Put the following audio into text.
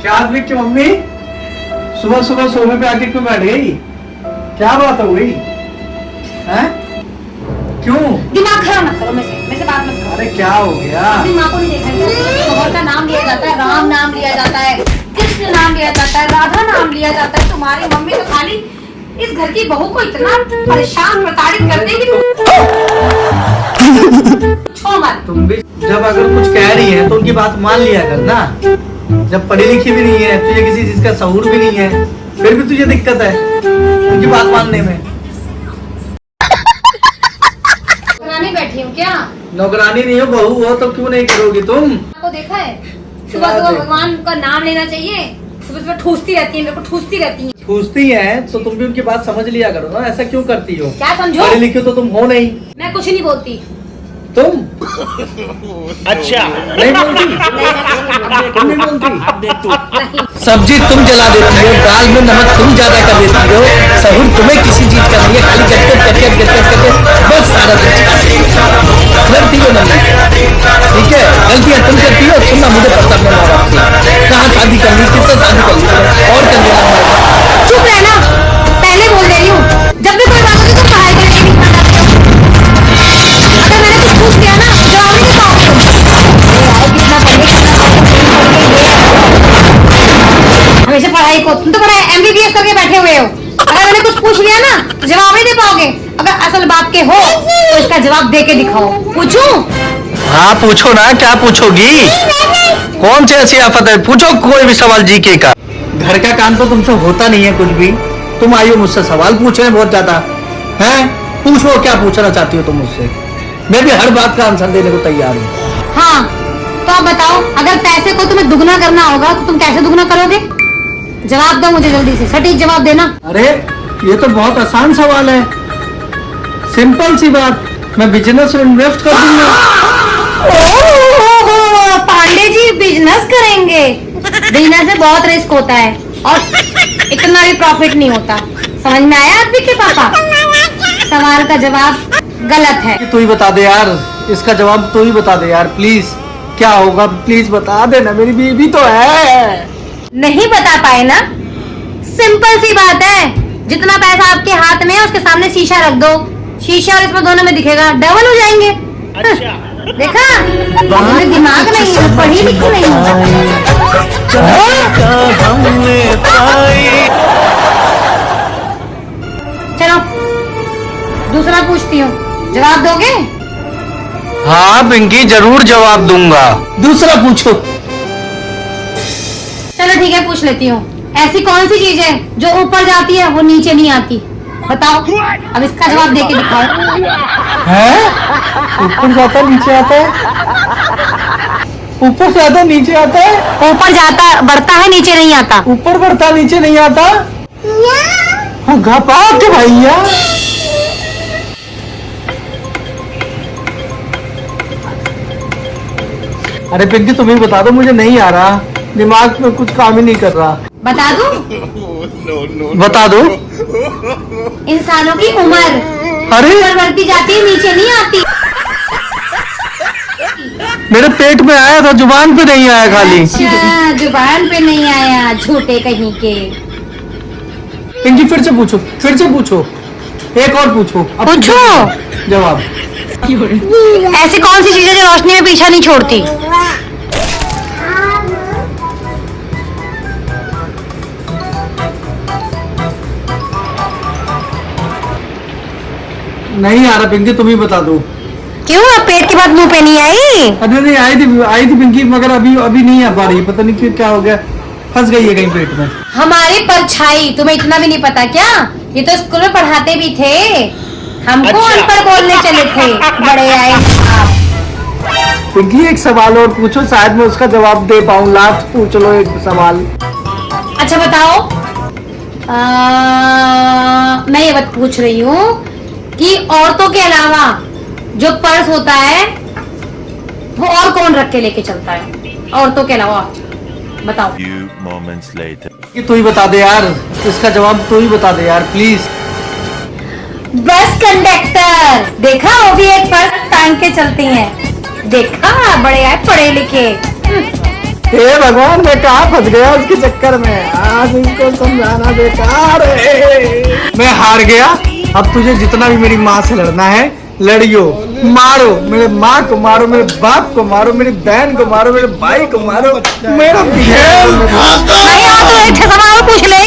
क्या आदमी की मम्मी सुबह सुबह सोने पे आके क्यों बैठ गई? क्या बात हो गई हैं? क्यों? दिमाग खराब मत करो, मेरे से बात मत करो। अरे क्या हो गया? अपनी माँ को नहीं देखा क्या? शोहर का नाम लिया जाता है, राम नाम लिया जाता है, कृष्ण नाम लिया जाता है, राधा नाम लिया जाता है। तुम्हारी मम्मी तो खाली इस घर की बहू को इतना परेशान प्रताड़ित कर देगी छो मत। तुम भी जब अगर कुछ कह रही है तो उनकी बात मान लिया कर ना। जब पढ़ी लिखी भी नहीं है, तुझे किसी चीज का शऊर भी नहीं है, फिर भी तुझे दिक्कत है उनकी बात मानने में। नौकरानी बैठी हूँ क्या? नौकरानी नहीं हो, बहू हो तो क्यों नहीं करोगी तुम? आपको देखा है सुबह सुबह भगवान का नाम लेना चाहिए, सुबह सुबह ठूसती रहती है, मेरे को ठूसती रहती है। पूछती है तो तुम भी उनकी बात समझ लिया करो ना। ऐसा क्यों करती हो? क्या समझो? पढ़ी लिखी तो तुम हो नहीं। मैं कुछ नहीं बोलती। तुम अच्छा नहीं बोलती? तुम नहीं बोलती? नहीं। सब्जी तुम जला देती हो, दाल में नमक तुम ज्यादा कर देती हो, सहूर तुम्हें किसी चीज का नहीं है, खाली गटगट बस सारा कुछ करती हो ना। ठीक है, गलतियां तुम करती हो। सुनना, मुझे पता अपने माँ बाप से कहाँ शादी कर ली, किससे शादी कर ली और कर देना। चुप रहना, पहले बोल दे रही हूँ, जब भी कोई बात होती तो पढ़ाई करके नहीं बताती हो। अगर मैंने कुछ पूछ लिया ना, जवाब नहीं पाओगे तुम। हमेशा पढ़ाई को, तुम तो बड़ा MBBS करके बैठे हुए हो। अगर मैंने कुछ पूछ लिया ना तो जवाब नहीं दे पाओगे। अगर असल बात के हो तो इसका जवाब दे के दिखाओ। पूछूं? हाँ पूछो ना, क्या पूछोगी? कौन सी ऐसी आफत है? पूछो कोई भी सवाल जीके का। घर का काम तो तुमसे होता नहीं है कुछ भी। तुम आई हो मुझसे सवाल पूछ रहे हैं बहुत ज्यादा हैं। पूछो, क्या पूछना चाहती हो तुम मुझसे? मैं भी हर बात का आंसर देने को तैयार हूँ। हाँ तो आप बताओ, अगर पैसे को तुम्हें दुगना करना होगा तो तुम कैसे दुगना करोगे? जवाब दो मुझे, जल्दी से सटीक जवाब देना। अरे ये तो बहुत आसान सवाल है, सिंपल सी बात। मैं बिजनेस में इन्वेस्ट कर दूंगा। ओह, पांडे जी बिजनेस करेंगे? बिजनेस में बहुत रिस्क होता है और इतना भी प्रॉफिट नहीं होता। समझ में आया आदमी के पापा? सवाल का जवाब गलत है। तू ही बता दे यार, इसका जवाब तू ही बता दे यार प्लीज। क्या होगा प्लीज बता देना, मेरी बीवी तो है। नहीं बता पाए ना? सिंपल सी बात है, जितना पैसा आपके हाथ में है उसके सामने शीशा रख दो। शीशा और इसमें दोनों में दिखेगा, डबल हो जाएंगे। अच्छा देखा, तुम्हें दिमाग नहीं है, पढ़ी लिखी नहीं है। चलो दूसरा पूछती हूँ, जवाब दोगे? हाँ पिंकी, जरूर जवाब दूंगा। दूसरा पूछो। चलो ठीक है, पूछ लेती हूँ। ऐसी कौन सी चीज है जो ऊपर जाती है वो नीचे नहीं आती? बताओ, अब इसका जवाब दे के दिखाओ। है? ऊपर जाता नीचे आता है? ऊपर जाता नीचे आता है? ऊपर जाता बढ़ता है, नीचे नहीं आता। ऊपर बढ़ता नीचे नहीं आता? हाँ घपाट भैया। अरे पिंकी तुम ही बता दो, मुझे नहीं आ रहा, दिमाग में कुछ काम ही नहीं कर रहा। बता दूं? बता दो। इंसानों की उम्र अरे ऊपर बढ़ती जाती है, नीचे नहीं आती। मेरे पेट में आया था, जुबान पे नहीं आया खाली। अच्छा, जुबान पे नहीं आया, झूठे कहीं के। पिंकी फिर से पूछो, फिर से पूछो, एक और पूछो। अब पूछो जवाब। ऐसी कौन सी चीज है जो रोशनी में पीछा नहीं छोड़ती? नहीं आ रहा पिंकी, तुम ही बता दो। क्यों, अब पेट की बात मुंह पे नहीं आई? अरे नहीं आई थी पिंकी, मगर अभी नहीं आ पा रही। पता नहीं क्या हो गया, फंस गई है कहीं पेट में। हमारी परछाई, तुम्हें इतना भी नहीं पता क्या? ये तो स्कूल में पढ़ाते भी थे, हमको अच्छा। अनपढ़ बोलने चले थे, बड़े आए आप। पिंकी एक सवाल और पूछो, शायद मैं उसका जवाब दे पाऊँ। लास्ट पूछ लो एक सवाल। अच्छा बताओ, मैं ये बात पूछ रही हूँ कि औरतों के अलावा जो पर्स होता है वो और कौन रख के लेके चलता है? औरतों के अलावा बताओ। Few moments later. ये तू ही बता दे यार, इसका जवाब तू ही बता दे यार प्लीज। Bus conductor. देखा, वो भी एक पर्स टांग के चलती हैं। देखा, बड़े आए पढ़े लिखे। हे भगवान, मैं कहाँ फंस गया उसके चक्कर में। आज इसको समझाना बेकार है। मैं हार गया। अब तुझे जितना भी मेरी माँ से लड़ना है लड़ियो, मारो, मेरे माँ को मारो, मेरे बाप को मारो, मेरी बहन को मारो, मेरे भाई को मारो, मेरा नहीं, और तो एक सवाल पूछ ले।